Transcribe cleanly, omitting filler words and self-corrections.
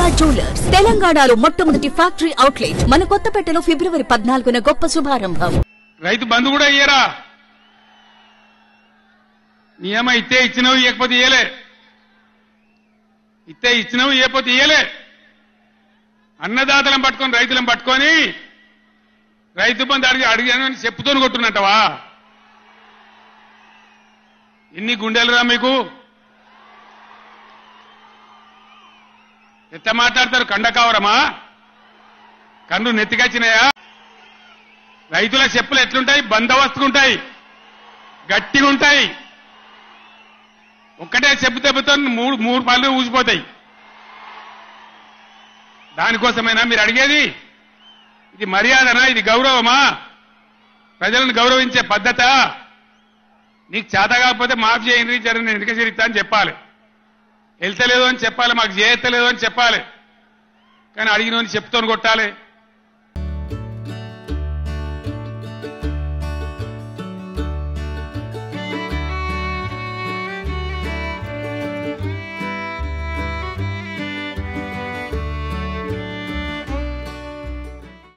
Durga jewellers తెలంగాణలో మొట్టమొదటి factory outlet మన కొత్తపేటలో ఫిబ్రవరి 14న గొప్ప శుభారంభం. రైతు బంధు కూడా ఇయ్యరా? నియమ ఇస్తే ఇచ్చినవి ఇవ్వకపోతే ఇయ్యలే, ఇస్తే ఇచ్చినవి ఇవ్వకపోతే ఇయ్యలే. అన్నదాతలను పట్టుకొని రైతులను పట్టుకొని రైతు బంధు అడిగానని చెప్పుతోని కొట్టున్నట్టవా? ఎన్ని గుండెలురా మీకు? ఎట్లా మాట్లాడతారు? కండకావరమా? కన్ను నెత్తికొచ్చినాయా? రైతుల చెప్పులు ఎట్లుంటాయి? బందోబస్తుకుంటాయి, గట్టిగా ఉంటాయి. ఒక్కటే చెప్పు దెబ్బతో మూడు పళ్ళు ఊసిపోతాయి. దానికోసమైనా మీరు అడిగేది? ఇది మర్యాదనా? ఇది గౌరవమా? ప్రజలను గౌరవించే పద్ధత? నీకు చేత కాకపోతే మాఫ్ చేయండి, జరిగిన ఎన్నిక చరిత్ర అని చెప్పాలి. వెళ్తలేదు అని చెప్పాలి, మాకు చేయలేదు అని చెప్పాలి. కానీ అడిగినోని చెప్తోని కొట్టాలి.